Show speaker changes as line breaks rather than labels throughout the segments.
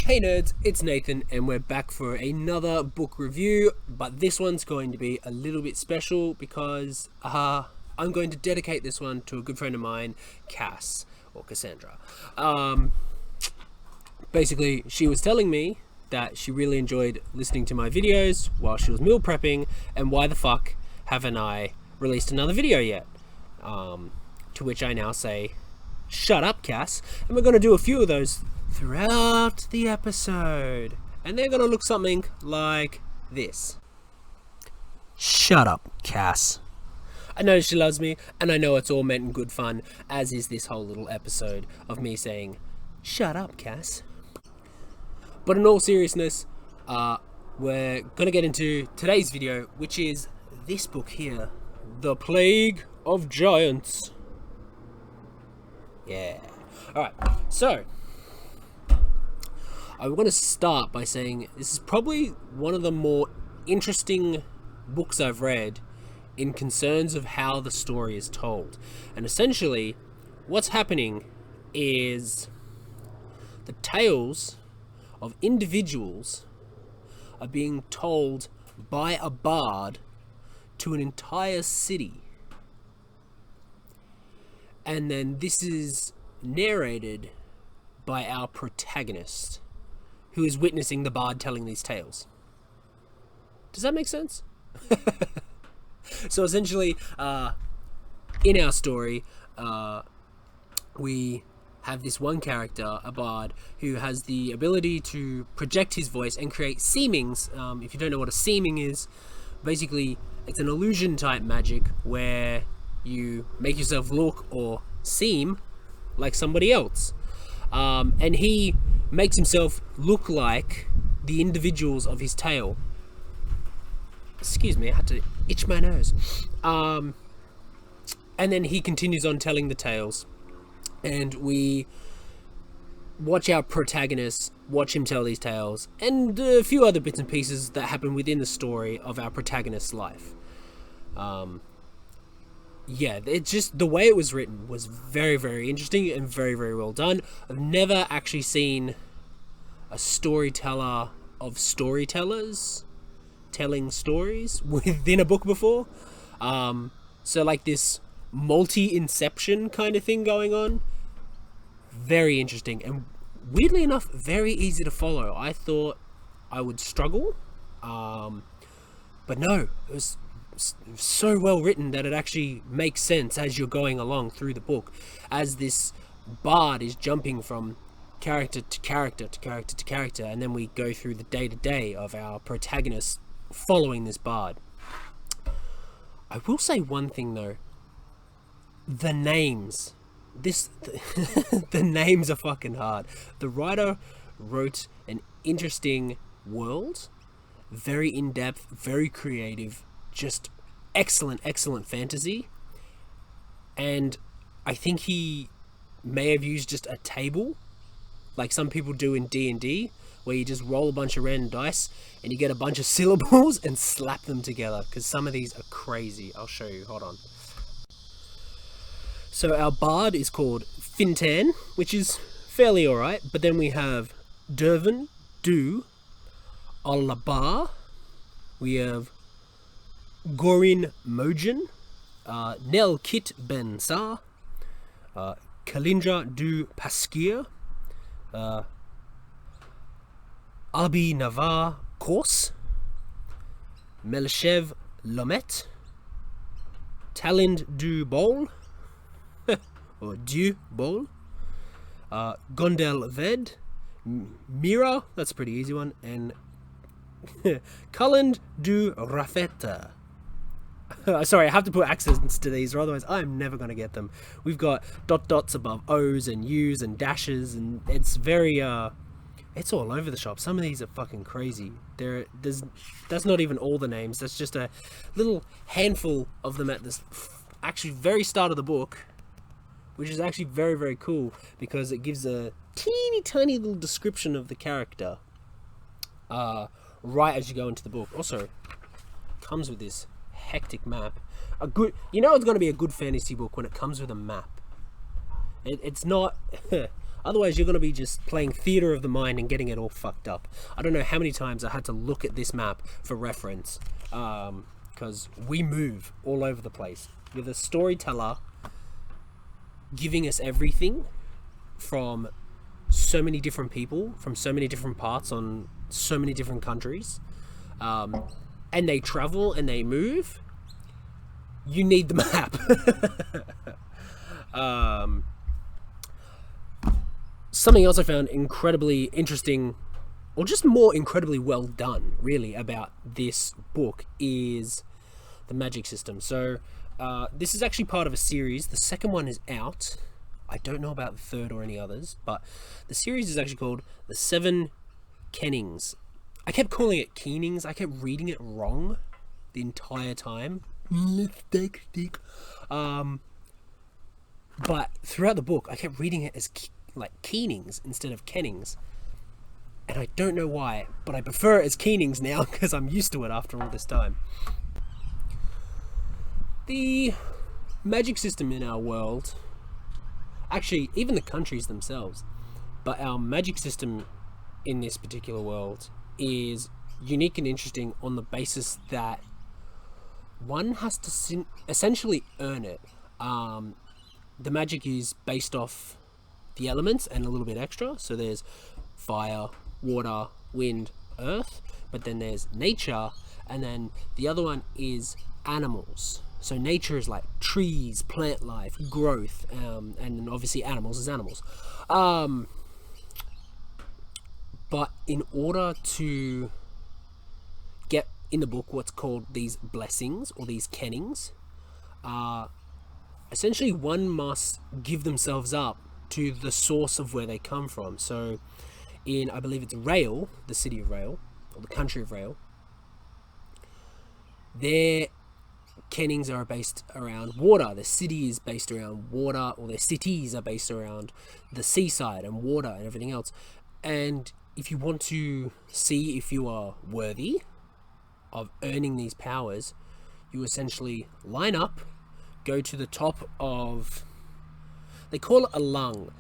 Hey nerds, it's Nathan and we're back for another book review, but this one's going to be a little bit special because I'm going to dedicate this one to a good friend of mine, Cass, or Cassandra. Basically, she was telling me that she really enjoyed listening to my videos while she was meal prepping, and why the fuck haven't I released another video yet? To which I now say, shut up, Cass, and we're going to do a few of those throughout the episode, and they're going to look something like this. Shut up, Cass. I know she loves me, and I know it's all meant in good fun, as is this whole little episode of me saying, shut up, Cass. But in all seriousness, we're going to get into today's video, which is this book here, The Plague of Giants. Yeah. Alright, so I want to start by saying this is probably one of the more interesting books I've read in concerns of how the story is told. And essentially, what's happening is the tales of individuals are being told by a bard to an entire city. And then this is narrated by our protagonist, who is witnessing the bard telling these tales. Does that make sense? So essentially, in our story, we have this one character, a bard, who has the ability to project his voice and create seemings. If you don't know what a seeming is, basically it's an illusion type magic where you make yourself look or seem like somebody else. And he makes himself look like the individuals of his tale. Excuse me, I had to itch my nose. And then he continues on telling the tales, and we watch our protagonist watch him tell these tales, and a few other bits and pieces that happen within the story of our protagonist's life. Yeah, it's just the way it was written was very, very interesting and very, very well done. I've never actually seen a storyteller of storytellers telling stories within a book before. So like this multi-inception kind of thing going on. Very interesting and weirdly enough, very easy to follow. I thought I would struggle, but no, it was so well written that it actually makes sense as you're going along through the book, as this bard is jumping from character to character to character to character, and then we go through the day-to-day of our protagonist following this bard. I will say one thing though, the names. The names are fucking hard. The writer wrote an interesting world, very in-depth, very creative, just excellent fantasy. And I think he may have used just a table like some people do in D&D, where you just roll a bunch of random dice and you get a bunch of syllables and slap them together, because some of these are crazy. I'll show you, hold on. So our bard is called Fintan, which is fairly alright, but then we have Dervin, Du, Alabar, we have Gorin Mojin, Nel Kit Ben Sa, Kalindra Du Pasquier, Abi Navar Kors, Melchev Lomet, Talind Du Bol, or Du Bol, Gondel Ved, Mira, that's a pretty easy one, and Culland Du Rafeta. Sorry, I have to put accents to these, or otherwise I'm never going to get them. We've got dots above O's and U's and dashes, and it's very, it's all over the shop. Some of these are fucking crazy. That's not even all the names. That's just a little handful of them at this actually very start of the book, which is actually very, very cool, because it gives a teeny tiny little description of the character right as you go into the book. Also, comes with this hectic map. It's going to be a good fantasy book when it comes with a map. It's not Otherwise, you're going to be just playing theater of the mind and getting it all fucked up. I don't know how many times I had to look at this map for reference, because we move all over the place. With a storyteller giving us everything from so many different people, from so many different parts on so many different countries, and they travel and they move, you need the map. Something else I found incredibly interesting, or just more incredibly well done, really, about this book is the magic system. So this is actually part of a series. The second one is out. I don't know about the third or any others, but the series is actually called The Seven Kennings. I kept calling it Keenings. I kept reading it wrong the entire time. But throughout the book, I kept reading it as Keenings instead of Kennings. And I don't know why, but I prefer it as Keenings now because I'm used to it after all this time. The magic system in our world, actually, even the countries themselves, but our magic system in this particular world is unique and interesting on the basis that one has to essentially earn it. The magic is based off the elements and a little bit extra. So there's fire, water, wind, earth, but then there's nature, and then the other one is animals. So nature is like trees, plant life, growth, and obviously animals is animals. But in order to get in the book what's called these blessings or these kennings, essentially one must give themselves up to the source of where they come from. So in, I believe it's Rail, the city of Rail, or the country of Rail, their kennings are based around water. The city is based around water, or their cities are based around the seaside and water and everything else. And if you want to see if you are worthy of earning these powers, you essentially line up, go to the top of, they call it a lung,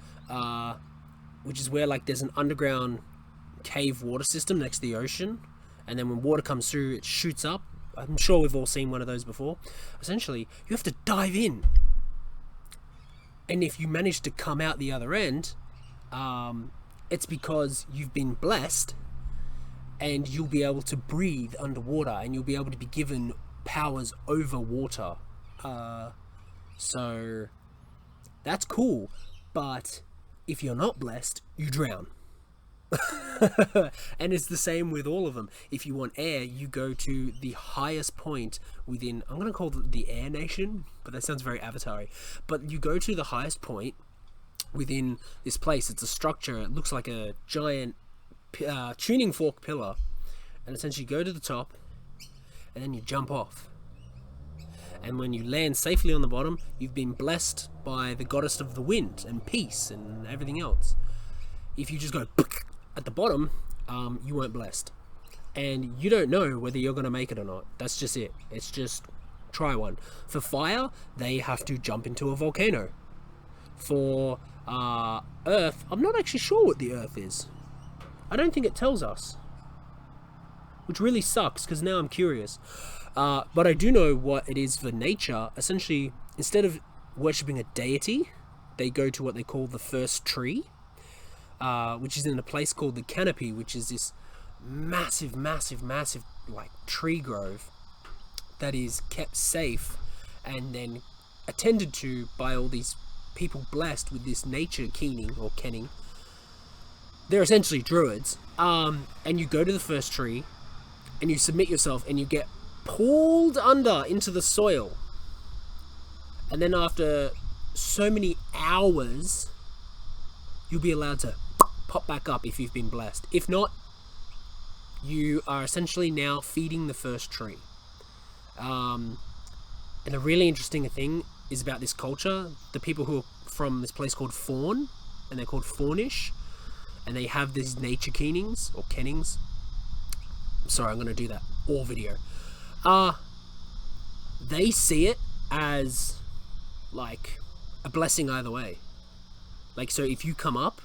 which is where like there's an underground cave water system next to the ocean, and then when water comes through, it shoots up. I'm sure we've all seen one of those before. Essentially, you have to dive in, and if you manage to come out the other end, it's because you've been blessed, and you'll be able to breathe underwater, and you'll be able to be given powers over water. So that's cool, but if you're not blessed, you drown. And it's the same with all of them. If you want air, you go to the highest point within, I'm going to call it the Air Nation, but that sounds very Avatar-y. But you go to the highest point within this place. It's a structure. It looks like a giant tuning fork pillar, and essentially go to the top, and then you jump off. And when you land safely on the bottom, you've been blessed by the goddess of the wind and peace and everything else. If you just go at the bottom, you weren't blessed, and you don't know whether you're going to make it or not. That's just it. It's just try one. For fire, they have to jump into a volcano. For earth, I'm not actually sure what the earth is. I don't think it tells us, which really sucks because now I'm curious. But I do know what it is for nature. Essentially, instead of worshipping a deity, they go to what they call the first tree, which is in a place called the Canopy, which is this massive like tree grove that is kept safe and then attended to by all these people blessed with this nature keening or kenning. They're essentially druids. And you go to the first tree and you submit yourself and you get pulled under into the soil, and then after so many hours you'll be allowed to pop back up if you've been blessed. If not, you are essentially now feeding the first tree. And a really interesting thing is about this culture, the people who are from this place called Fawn, and they're called Fawnish, and they have these nature keenings or kennings. Sorry, I'm going to do that all video. They see it as like a blessing either way. Like, so if you come up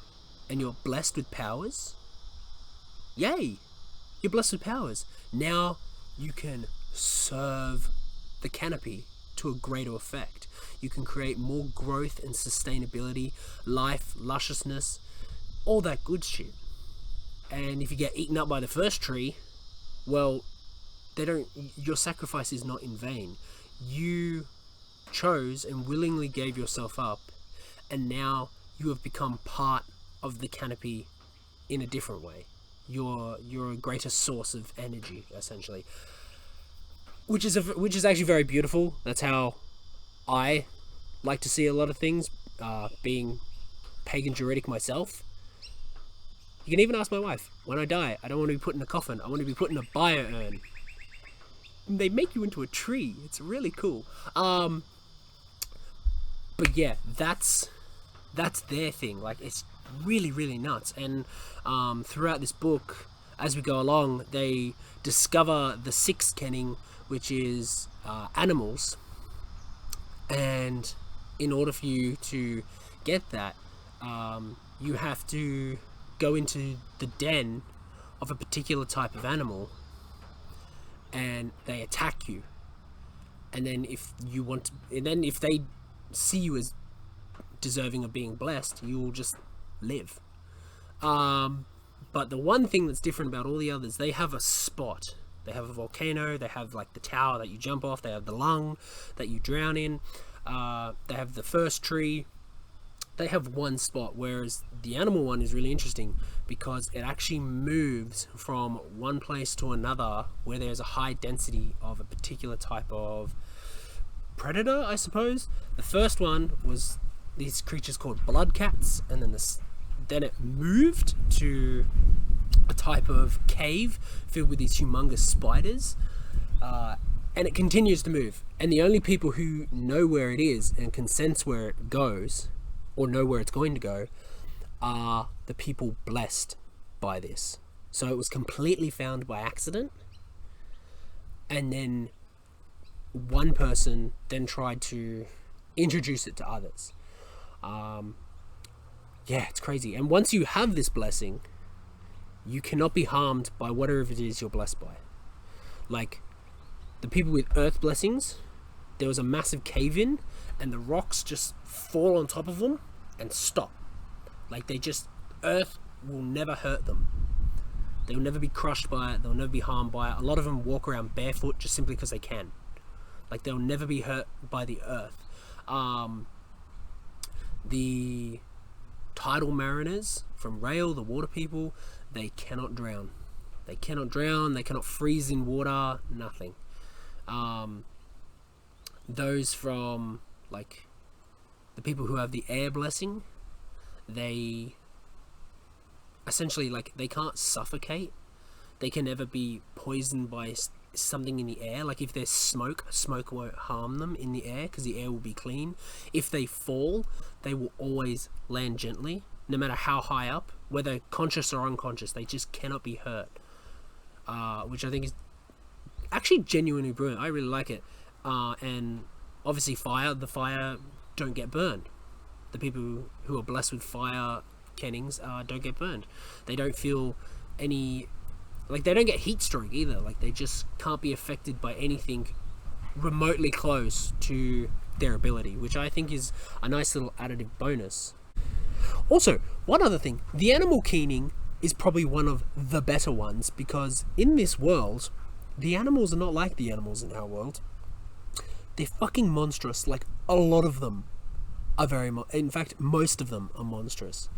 and you're blessed with powers, yay, you're blessed with powers. Now you can serve the canopy to a greater effect. You can create more growth and sustainability, life, lusciousness, all that good shit. And if you get eaten up by the first tree, well, your sacrifice is not in vain. You chose and willingly gave yourself up, and now you have become part of the canopy in a different way. You're a greater source of energy, essentially, which is actually very beautiful. That's how I like to see a lot of things. Being pagan Druidic myself, you can even ask my wife. When I die, I don't want to be put in a coffin. I want to be put in a bio urn. And they make you into a tree. It's really cool. But yeah, that's their thing. Like, it's really, really nuts. And throughout this book, as we go along, they discover the sixth kenning, which is animals. And in order for you to get that, you have to go into the den of a particular type of animal, and they attack you. And then if they see you as deserving of being blessed, you will just live. But the one thing that's different about all the others, they have a spot. They have a volcano, they have like the tower that you jump off, they have the lung that you drown in, they have the first tree. They have one spot, whereas the animal one is really interesting because it actually moves from one place to another where there's a high density of a particular type of predator, I suppose. The first one was these creatures called blood cats, and then it moved to a type of cave filled with these humongous spiders, and it continues to move. And the only people who know where it is and can sense where it goes, or know where it's going to go, are the people blessed by this. So it was completely found by accident, and then one person then tried to introduce it to others. Yeah, it's crazy. And once you have this blessing, you cannot be harmed by whatever it is you're blessed by. Like, the people with earth blessings, there was a massive cave-in, and the rocks just fall on top of them and stop. Like, earth will never hurt them. They'll never be crushed by it. They'll never be harmed by it. A lot of them walk around barefoot just simply because they can. Like, they'll never be hurt by the earth. The tidal mariners from Rail, the water people, they cannot drown. They cannot drown. They cannot freeze in water. Nothing. Those from, like, the people who have the air blessing, they essentially, like, they can't suffocate. They can never be poisoned by something in the air. Like, if there's smoke won't harm them in the air because the air will be clean. If they fall, they will always land gently, no matter how high up, whether conscious or unconscious. They just cannot be hurt, which I think is actually genuinely brilliant. I really like it. And obviously the fire don't get burned. The people who are blessed with fire kennings don't get burned. They don't feel any, like, they don't get heat stroke either. Like, they just can't be affected by anything remotely close to their ability, which I think is a nice little additive bonus. Also, one other thing, the animal keening is probably one of the better ones, because in this world, the animals are not like the animals in our world. They're fucking monstrous. Like, a lot of them are in fact, most of them are monstrous.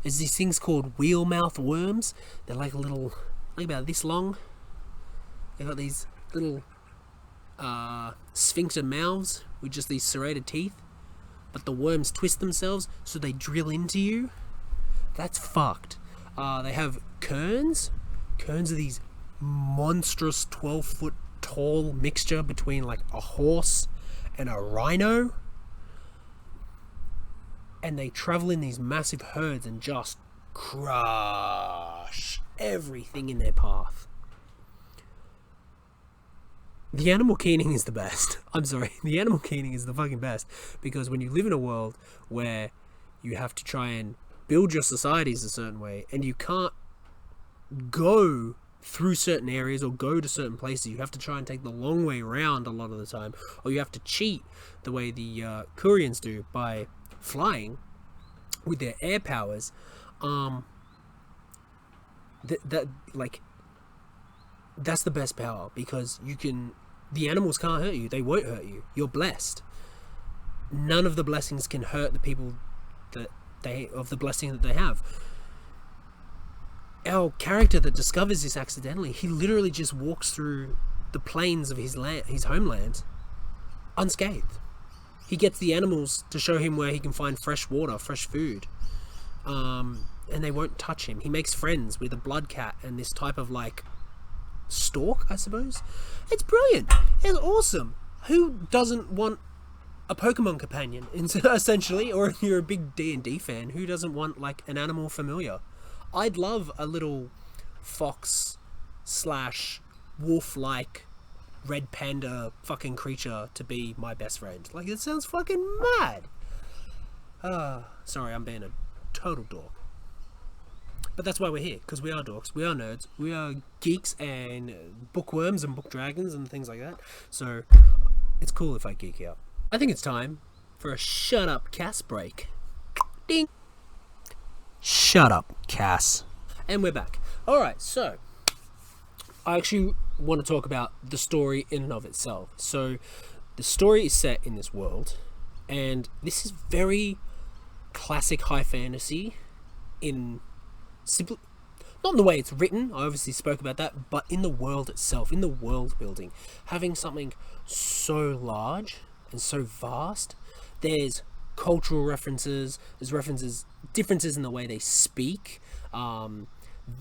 There's these things called wheel-mouth worms. They're like little, like about this long. They've got these little sphincter mouths with just these serrated teeth, but the worms twist themselves so they drill into you. That's fucked. They have kerns. Kerns are these monstrous 12-foot tall mixture between like a horse and a rhino, and they travel in these massive herds and just crush everything in their path. The animal keening is the best. I'm sorry, the animal keening is the fucking best, because when you live in a world where you have to try and build your societies a certain way, and you can't go through certain areas or go to certain places. You have to try and take the long way around a lot of the time, or you have to cheat the way the Koreans do by flying with their air powers. That's the best power, because the animals can't hurt you. They won't hurt you. You're blessed. None of the blessings can hurt the people of the blessing that they have. Our character that discovers this accidentally, he literally just walks through the plains of his homeland unscathed. He gets the animals to show him where he can find fresh water, fresh food, and they won't touch him. He makes friends with a blood cat and this type of stork, I suppose. It's brilliant. It's awesome. Who doesn't want a Pokemon companion, essentially? Or if you're a big D&D fan, who doesn't want an animal familiar? I'd love a little fox / wolf-like red panda fucking creature to be my best friend. It sounds fucking mad. Sorry, I'm being a total dork. But that's why we're here, because we are dorks, we are nerds, we are geeks and bookworms and book dragons and things like that. So it's cool if I geek out. I think it's time for a shut up Cass break. Ding! Shut up, Cass. And we're back. Alright, so I actually want to talk about the story in and of itself. So the story is set in this world, and this is very classic high fantasy in simply, not in the way it's written, I obviously spoke about that, but in the world itself, in the world building. Having something so large and so vast, there's cultural references, there's differences in the way they speak.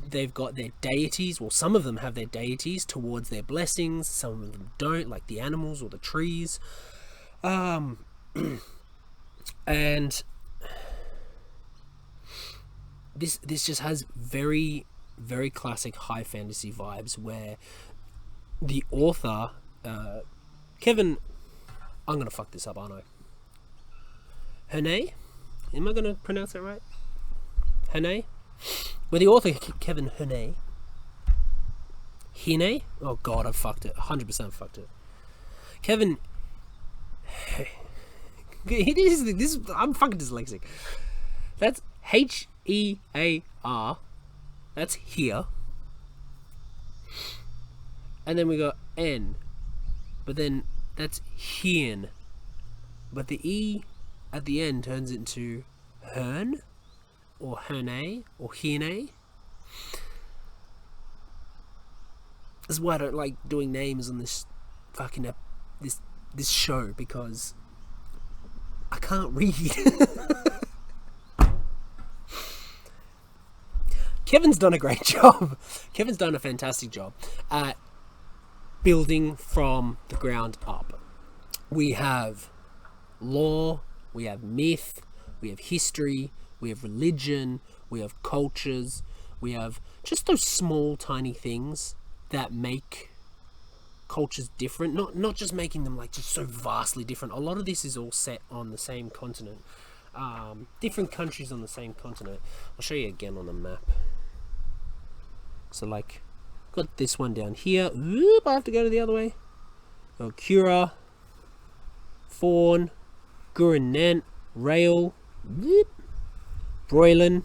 They've got their deities, well, some of them have their deities towards their blessings, some of them don't, like the animals or the trees. And this just has very, very classic high fantasy vibes, where the author, Kevin, I'm gonna fuck this up, aren't I? Hearne? Am I gonna pronounce that right? Hearne? Where the author, Kevin Hearne? Hearne? Oh god, I fucked it. 100% fucked it. Kevin... I'm fucking dyslexic. That's Hear. That's here. And then we got N. But then that's Hearne. But the E at the end turns into Hearne, or Hearne, or Hearne. This is why I don't like doing names on this fucking this show, because I can't read. Kevin's done a great job. Kevin's done a fantastic job at building from the ground up. We have lore, we have myth, we have history, we have religion, we have cultures, we have just those small tiny things that make cultures different, not just making them just so vastly different. A lot of this is all set on the same continent, different countries on the same continent. I'll show you again on the map. So got this one down here. Oop, I have to go to the other way. Kura, Fawn, Gurinant, Rail, Broylan.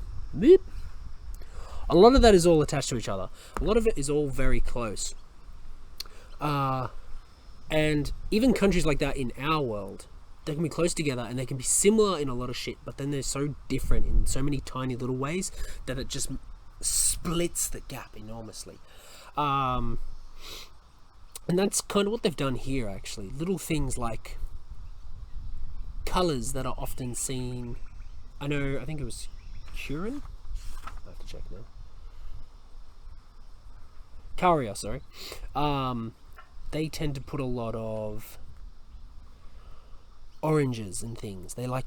A lot of that is all attached to each other. A lot of it is all very close. And even countries like that in our world, they can be close together and they can be similar in a lot of shit, but then they're so different in so many tiny little ways that it just splits the gap enormously. And that's kind of what they've done here, actually. Little things like colours that are often seen. I think it was Huron? I have to check now. Karia, sorry. They tend to put a lot of oranges and things. They like,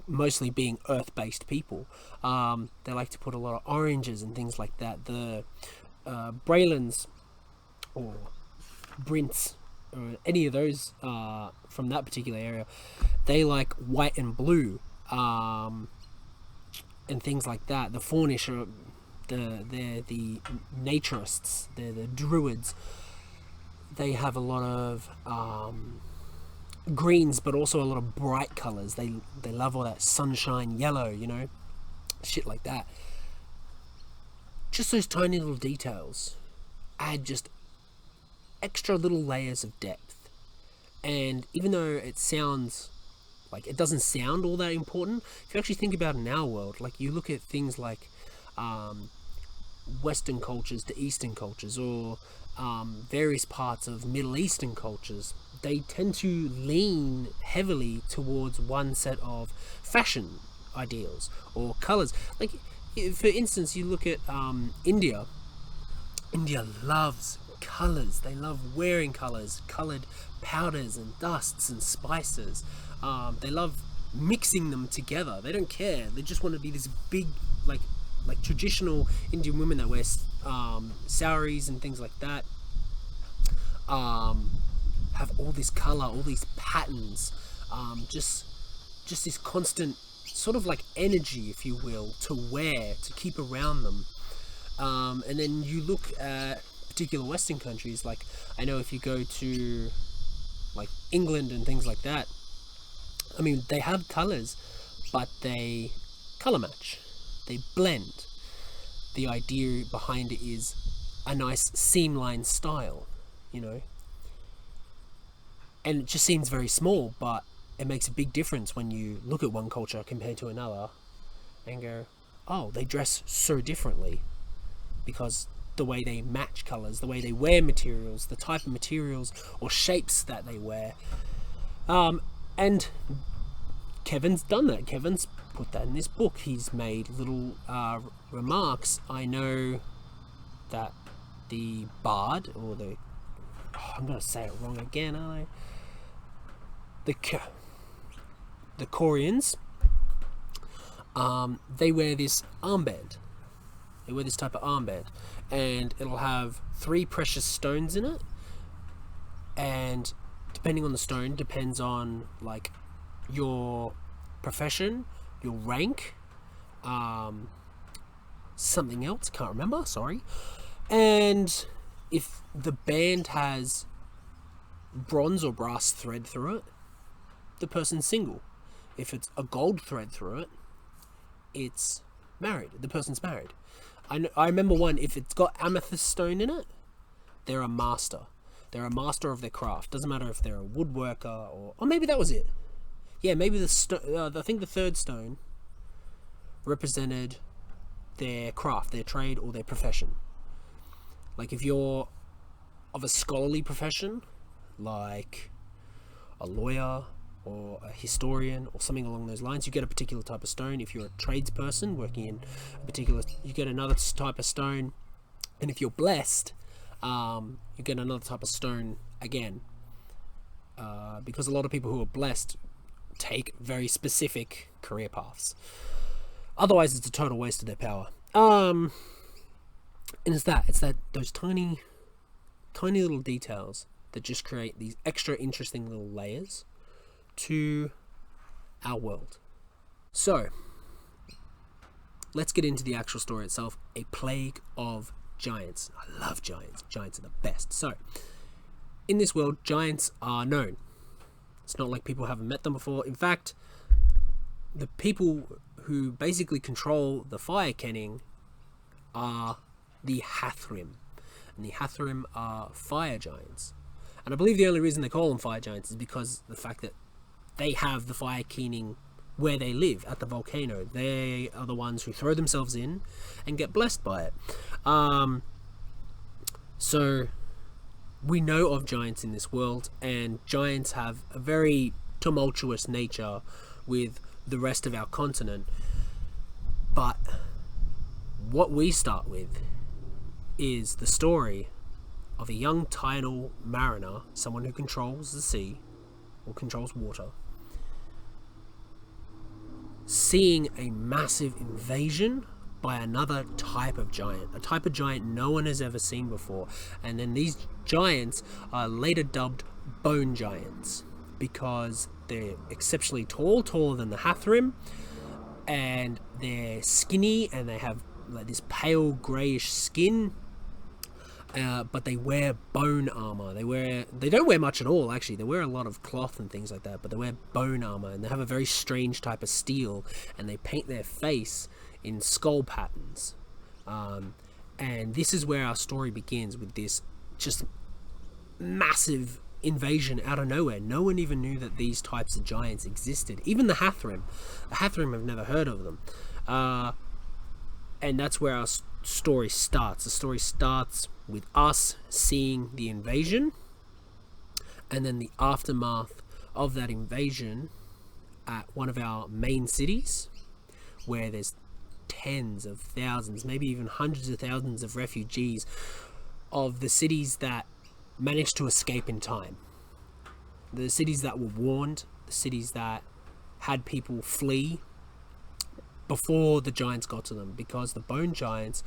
mostly being earth-based people, they like to put a lot of oranges and things like that. The Braylons or Brints or any of those from that particular area, they like white and blue, and and things like that. The Faunish are they're the naturists, they're the druids. They have a lot of greens, but also a lot of bright colors. They love all that sunshine yellow, shit like that. Just those tiny little details add just extra little layers of depth. And even though it sounds like it doesn't sound all that important, if you actually think about it in our world, like you look at things like Western cultures to Eastern cultures, or various parts of Middle Eastern cultures, they tend to lean heavily towards one set of fashion ideals or colors. Like, for instance, you look at India. India loves colors. They love wearing colors, colored powders and dusts and spices. They love mixing them together. They don't care. They just want to be this big, like traditional Indian women that wear saris and things like that. Have all this color, all these patterns, just this constant sort of like energy, if you will, to wear, to keep around them. And then you look at particular Western countries, like I know if you go to like England and things like that, I mean, they have colors, but they color match, they blend. The idea behind it is a nice seamline style, and it just seems very small, but it makes a big difference when you look at one culture compared to another and go, oh, they dress so differently because the way they match colors, the way they wear materials, the type of materials or shapes that they wear. And Kevin's done that. Kevin's put that in this book. He's made little remarks. I know that the bard, or I'm going to say it wrong again, aren't I? The Koreans, they wear this armband. They wear this type of armband, and it'll have 3 precious stones in it, and depending on the stone, depends on like your profession, your rank, something else, can't remember, sorry. And if the band has bronze or brass thread through it, the person's single. If it's a gold thread through it, it's married. The person's married. I remember one, if it's got amethyst stone in it, they're a master. They're a master of their craft. Doesn't matter if they're a woodworker or maybe that was it. Yeah, maybe I think the 3rd stone represented their craft, their trade, or their profession. Like if you're of a scholarly profession, like a lawyer or a historian or something along those lines, you get a particular type of stone. If you're a tradesperson working in a particular, you get another type of stone. And if you're blessed, you get another type of stone again. Because a lot of people who are blessed take very specific career paths. Otherwise, it's a total waste of their power. And it's that those tiny little details that just create these extra interesting little layers to our world. So, let's get into the actual story itself. A Plague of Giants. I love giants. Giants are the best. So, in this world, giants are known. It's not like people haven't met them before. In fact, the people who basically control the fire kenning are the Hathrim. And the Hathrim are fire giants. And I believe the only reason they call them fire giants is because the fact that they have the fire kenning where they live, at the volcano. They are the ones who throw themselves in and get blessed by it. So we know of giants in this world, and giants have a very tumultuous nature with the rest of our continent. But what we start with is the story of a young tidal mariner, someone who controls the sea or controls water, seeing a massive invasion by another type of giant, a type of giant no one has ever seen before. And then these giants are later dubbed bone giants because they're exceptionally tall, taller than the Hathrim, and they're skinny and they have like this pale greyish skin. But they wear bone armor. They don't wear much at all, actually. They wear a lot of cloth and things like that, but they wear bone armor, and they have a very strange type of steel, and they paint their face in skull patterns. And this is where our story begins, with this just massive invasion out of nowhere. No one even knew that these types of giants existed. Even the Hathrim. The Hathrim have never heard of them. And that's where our story starts. The story starts with us seeing the invasion, and then the aftermath of that invasion at one of our main cities, where there's tens of thousands, maybe even hundreds of thousands of refugees of the cities that managed to escape in time. The cities that were warned, the cities that had people flee before the giants got to them, because the bone giants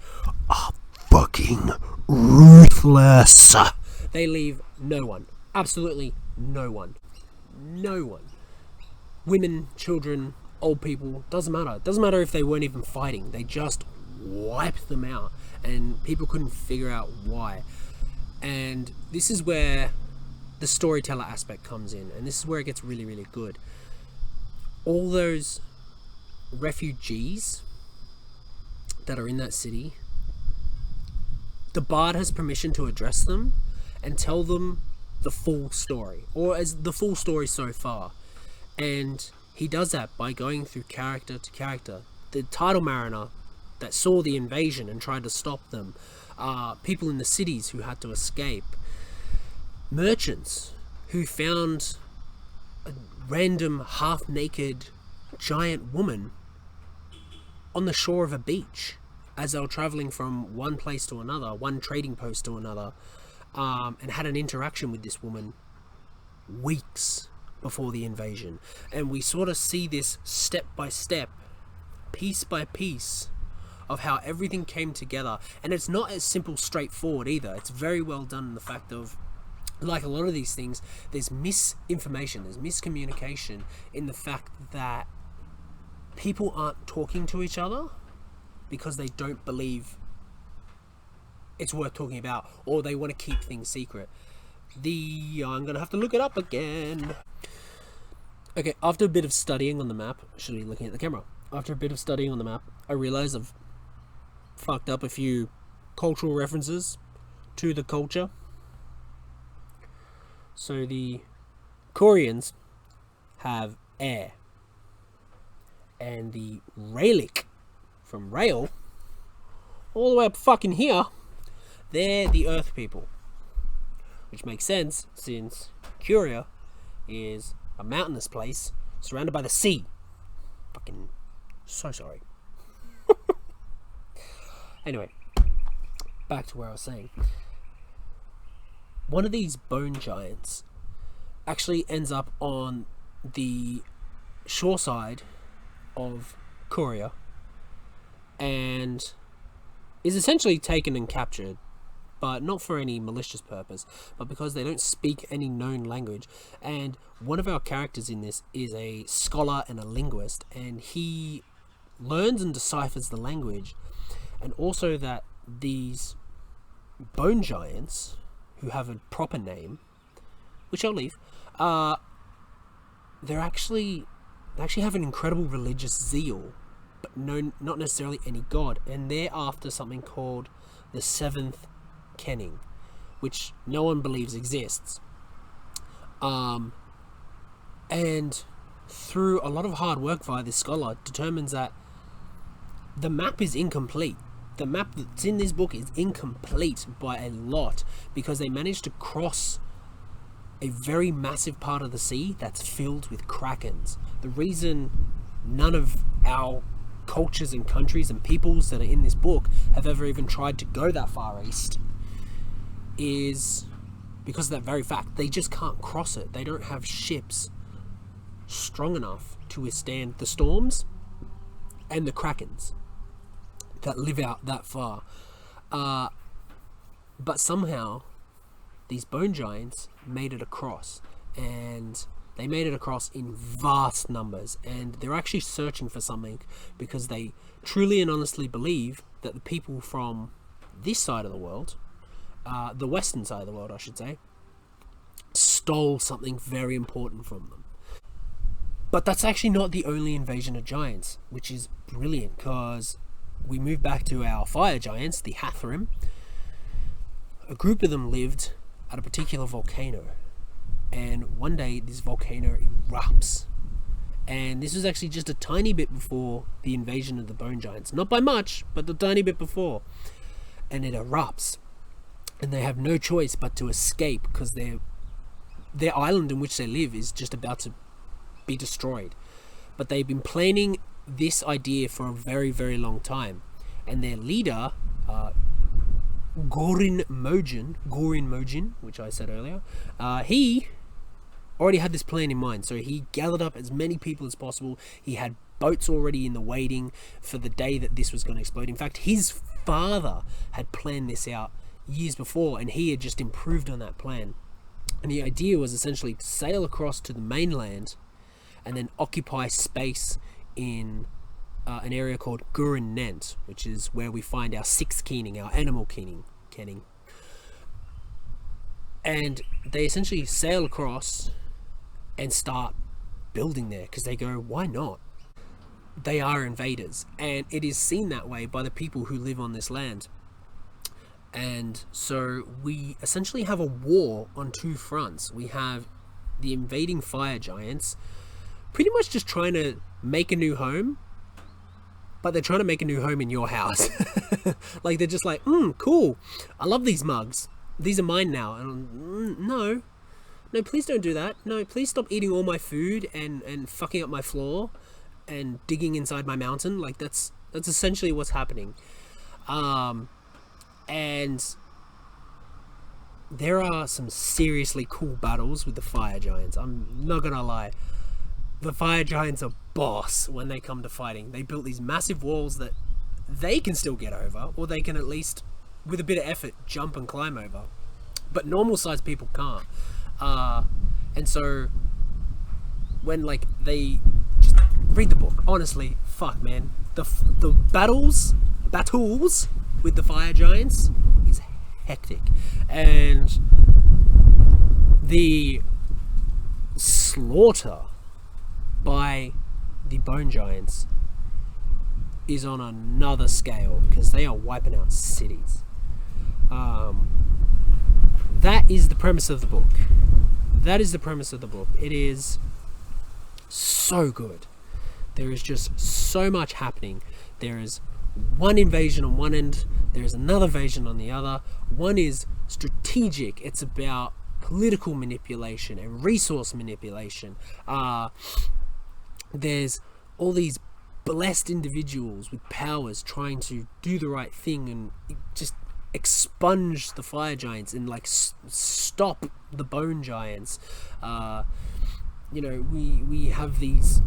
are fucking ruthless. They leave no one. Absolutely no one. No one. Women, children, old people, doesn't matter. Doesn't matter if they weren't even fighting. They just wiped them out, and people couldn't figure out why. And this is where the storyteller aspect comes in, and this is where it gets really, really good. All those refugees that are in that city, the bard has permission to address them and tell them the full story, or as the full story so far. And he does that by going through character to character. The title mariner that saw the invasion and tried to stop them, people in the cities who had to escape, merchants who found a random half-naked giant woman on the shore of a beach as they were traveling from one place to another, one trading post to another, and had an interaction with this woman weeks before the invasion. And we sort of see this step by step, piece by piece, of how everything came together. And it's not as simple, straightforward either. It's very well done in the fact of, like a lot of these things, there's misinformation, there's miscommunication in the fact that people aren't talking to each other because they don't believe it's worth talking about, or they want to keep things secret. I'm gonna have to look it up again. Okay, after a bit of studying on the map, I should be looking at the camera. After a bit of studying on the map, I realized I've fucked up a few cultural references to the culture. So the Koreans have air, and the Raelic from rail all the way up fucking here, they're the earth people, which makes sense since Curia is a mountainous place surrounded by the sea. Fucking so sorry. Anyway, back to where I was saying. One of these bone giants actually ends up on the shore side of Korea and is essentially taken and captured, but not for any malicious purpose, but because they don't speak any known language. And one of our characters in this is a scholar and a linguist, and he learns and deciphers the language. And also that these bone giants, who have a proper name, which I'll leave, they actually have an incredible religious zeal, but not necessarily any god, and they're after something called the seventh kenning, which no one believes exists. And through a lot of hard work via this scholar, determines that the map is incomplete. The map that's in this book is incomplete by a lot, because they managed to cross a very massive part of the sea that's filled with krakens. The reason none of our cultures and countries and peoples that are in this book have ever even tried to go that far east is because of that very fact. They just can't cross it. They don't have ships strong enough to withstand the storms and the krakens that live out that far. But somehow these bone giants made it across, and They made it across in vast numbers, and they're actually searching for something because they truly and honestly believe that the people from this side of the world, the western side of the world, I should say, stole something very important from them. But that's actually not the only invasion of giants, which is brilliant, because we move back to our fire giants, the Hathrim. A group of them lived at a particular volcano, and one day this volcano erupts. And this was actually just a tiny bit before the invasion of the bone giants. Not by much, but a tiny bit before. And it erupts. And they have no choice but to escape, because their island in which they live is just about to be destroyed. But they've been planning this idea for a very, very long time. And their leader, Gorin Mogin, which I said earlier, he already had this plan in mind. So he gathered up as many people as possible. He had boats already in the waiting for the day that this was going to explode. In fact, his father had planned this out years before, and he had just improved on that plan. And the idea was essentially to sail across to the mainland and then occupy space in an area called Gurin Nent, which is where we find our sixth keening, our animal keening. And they essentially sail across and start building there, because they go, why not? They are invaders, and it is seen that way by the people who live on this land. And so we essentially have a war on two fronts. We have the invading fire giants pretty much just trying to make a new home, but they're trying to make a new home in your house. Like, they're just like, cool, I love these mugs, these are mine now. And no, please don't do that. No, please stop eating all my food and fucking up my floor and digging inside my mountain. Like, that's essentially what's happening. And there are some seriously cool battles with the fire giants. I'm not gonna lie. The fire giants are boss when they come to fighting. They built these massive walls that they can still get over, or they can at least, with a bit of effort, jump and climb over. But normal sized people can't. And so when, like, they just read the book, honestly, fuck man, the battles with the fire giants is hectic, and the slaughter by the bone giants is on another scale, because they are wiping out cities. That is the premise of the book. It is so good. There is just so much happening. There is one invasion on one end, there is another invasion on the other. One is strategic. It's about political manipulation and resource manipulation. There's all these blessed individuals with powers trying to do the right thing and just expunge the fire giants and, like, stop the bone giants. We have these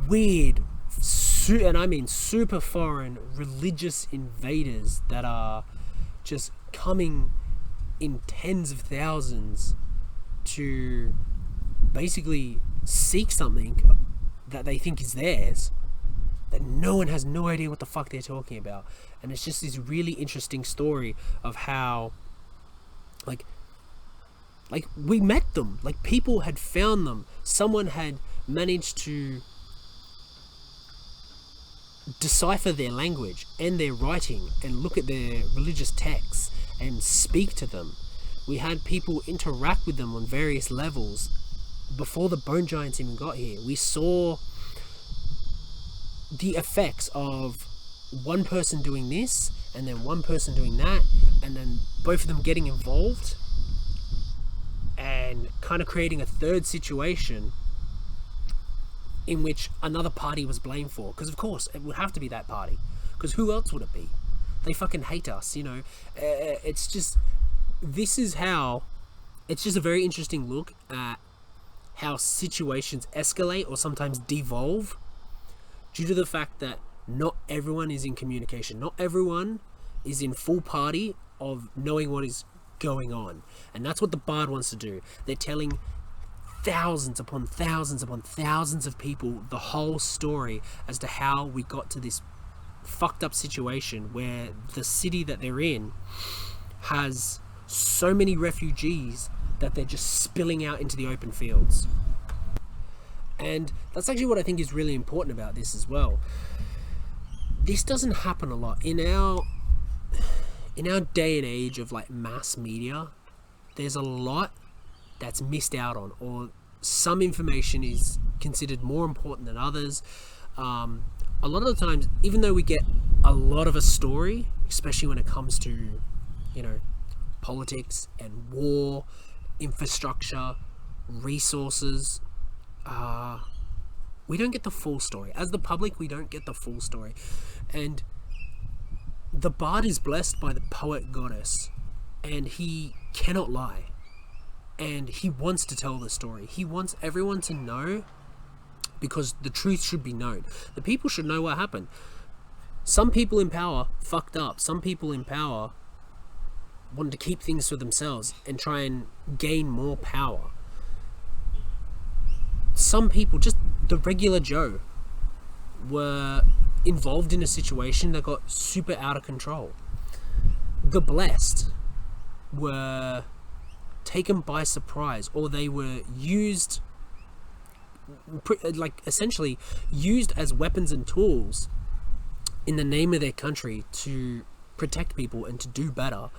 weird, and I mean super foreign religious invaders that are just coming in tens of thousands to basically seek something that they think is theirs, that no one has no idea what the fuck they're talking about. And it's just this really interesting story of how like we met them, like people had found them, someone had managed to decipher their language and their writing and look at their religious texts and speak to them. We had people interact with them on various levels before the bone giants even got here. We saw the effects of one person doing this and then one person doing that, and then both of them getting involved and kind of creating a third situation in which another party was blamed for, because of course it would have to be that party, because who else would it be? They fucking hate us, you know. It's just a very interesting look at how situations escalate or sometimes devolve due to the fact that not everyone is in communication, not everyone is in full party of knowing what is going on. And that's what the bard wants to do. They're telling thousands upon thousands upon thousands of people the whole story as to how we got to this fucked up situation where the city that they're in has so many refugees that they're just spilling out into the open fields. And that's actually what I think is really important about this as well. This doesn't happen a lot in our day and age of like mass media. There's a lot that's missed out on, or some information is considered more important than others. A lot of the times, even though we get a lot of a story, especially when it comes to, you know, politics and war, infrastructure, resources, we don't get the full story. As the public, we don't get the full story. And the bard is blessed by the poet goddess, and he cannot lie. And he wants to tell the story. He wants everyone to know, because the truth should be known. The people should know what happened. Some people in power fucked up. Some people in power wanted to keep things for themselves and try and gain more power. Some people, just the regular Joe, were involved in a situation that got super out of control. The blessed were taken by surprise, or they were used, like essentially used as weapons and tools in the name of their country to protect people and to do better.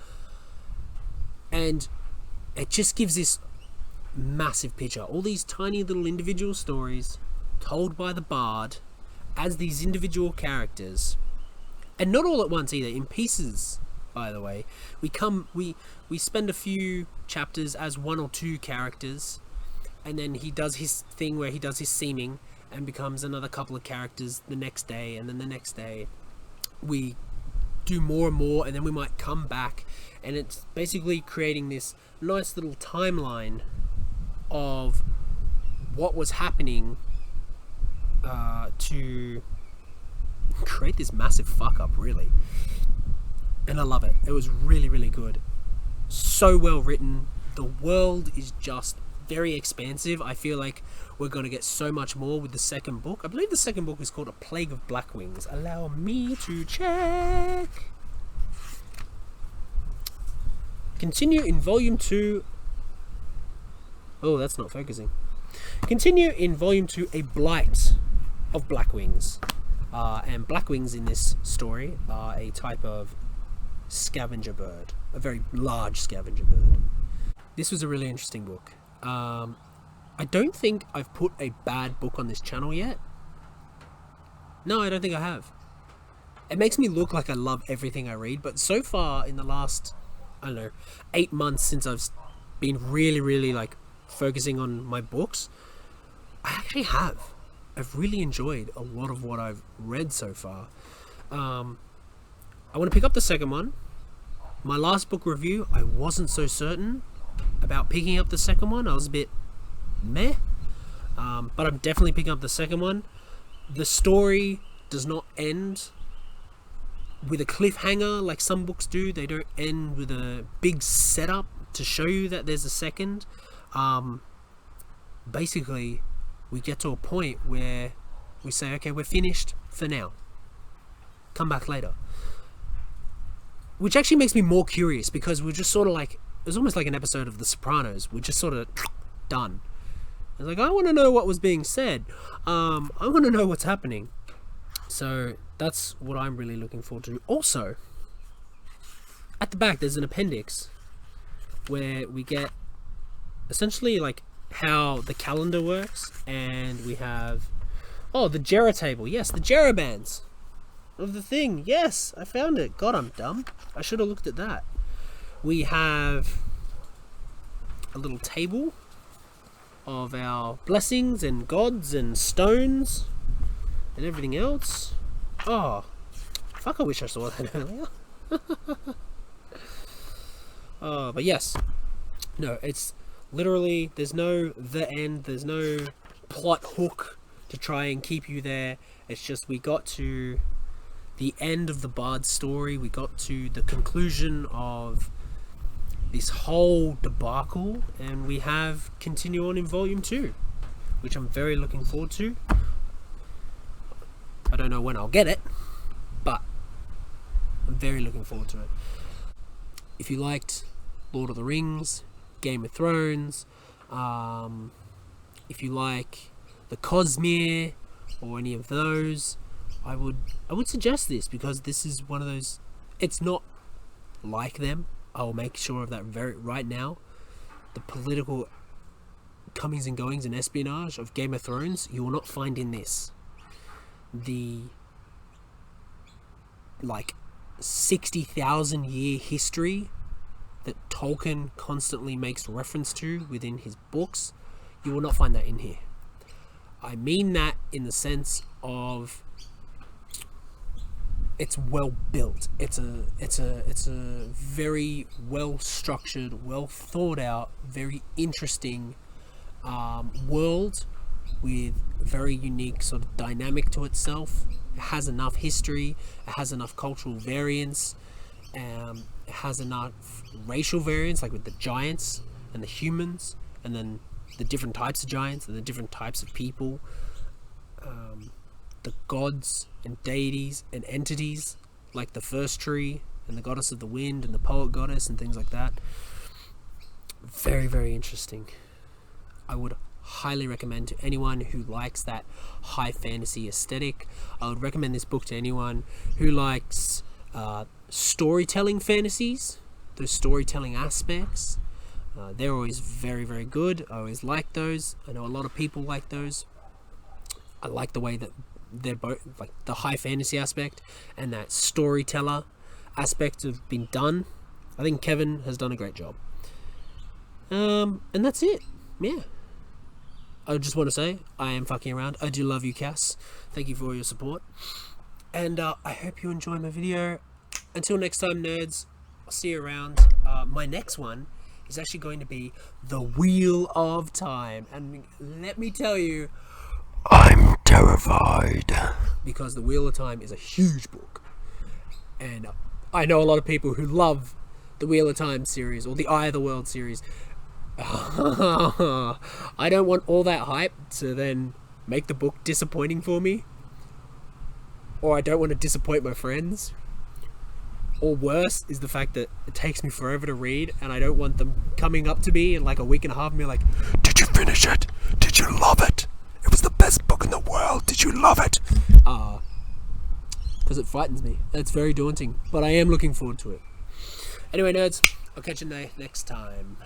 And it just gives this massive picture. All these tiny little individual stories told by the bard as these individual characters, and not all at once either, in pieces, by the way. We spend a few chapters as one or two characters, and then he does his thing where he does his seaming and becomes another couple of characters the next day, and then the next day we do more and more, and then we might come back, and it's basically creating this nice little timeline of what was happening to create this massive fuck up, really. And I love it. It was really, really good. So well written. The world is just very expansive. I feel like we're going to get so much more with the second book. I believe the second book is called A Plague of Blackwings. Allow me to check. Continue in volume 2. Oh, that's not focusing. Continue in volume 2, A Blight of Blackwings. And blackwings in this story are a type of scavenger bird, a very large scavenger bird. This was a really interesting book. I don't think I've put a bad book on this channel yet. No, I don't think I have. It makes me look like I love everything I read, but so far in the last, I don't know, 8 months since I've been really like focusing on my books, I actually have. I've really enjoyed a lot of what I've read so far. I want to pick up the second one. My last book review, I wasn't so certain about picking up the second one. I was a bit meh. But I'm definitely picking up the second one. The story does not end with a cliffhanger like some books do. They don't end with a big setup to show you that there's a second. Basically, we get to a point where we say, okay, we're finished for now. Come back later. Which actually makes me more curious, because we're just sort of like, it was almost like an episode of The Sopranos. We're just sort of done. It's like, I want to know what was being said. I want to know what's happening. So that's what I'm really looking forward to. Also, at the back there's an appendix where we get essentially like how the calendar works, and we have, oh, the Jera table. Yes, the Jera bands of the thing. Yes, I found it. God, I'm dumb. I should have looked at that. We have a little table of our blessings and gods and stones and everything else. Oh, fuck, I wish I saw that earlier. Oh, but yes. No, it's literally, there's no the end, there's no plot hook to try and keep you there. It's just, we got to the end of the bard's story, we got to the conclusion of this whole debacle, and we have continue on in volume 2, which I'm very looking forward to. I don't know when I'll get it, but I'm very looking forward to it. If you liked Lord of the Rings, Game of Thrones, if you like the Cosmere or any of those, I would suggest this, because this is one of those. It's not like them. I'll make sure of that right now. The political comings and goings and espionage of Game of Thrones, you will not find in this. The 60,000 year history that Tolkien constantly makes reference to within his books, you will not find that in here. I mean that in the sense of it's well built. It's a very well structured, well thought out, very interesting world with very unique sort of dynamic to itself. It has enough history, it has enough cultural variance, it has enough racial variance, like with the giants and the humans, and then the different types of giants and the different types of people, the gods and deities and entities like the first tree and the goddess of the wind and the poet goddess and things like that. Very, very interesting. I would highly recommend to anyone who likes that high fantasy aesthetic. I would recommend this book to anyone who likes storytelling fantasies, those storytelling aspects. They're always very, very good. I always like those. I know a lot of people like those. I like the way that they're both, like the high fantasy aspect and that storyteller aspect have been done. I think Kevin has done a great job. And that's it. Yeah. I just want to say, I am fucking around. I do love you, Cass. Thank you for all your support. And I hope you enjoy my video. Until next time, nerds, I'll see you around. My next one is actually going to be The Wheel of Time. And let me tell you, I'm terrified. Because The Wheel of Time is a huge book. And I know a lot of people who love the Wheel of Time series or the Eye of the World series. I don't want all that hype to then make the book disappointing for me. Or I don't want to disappoint my friends. Or worse is the fact that it takes me forever to read, and I don't want them coming up to me in like a week and a half and be like, "Did you finish it? Did you love it? It was the best book in the world. Did you love it?" Because it frightens me. It's very daunting, but I am looking forward to it. Anyway, nerds, I'll catch you next time.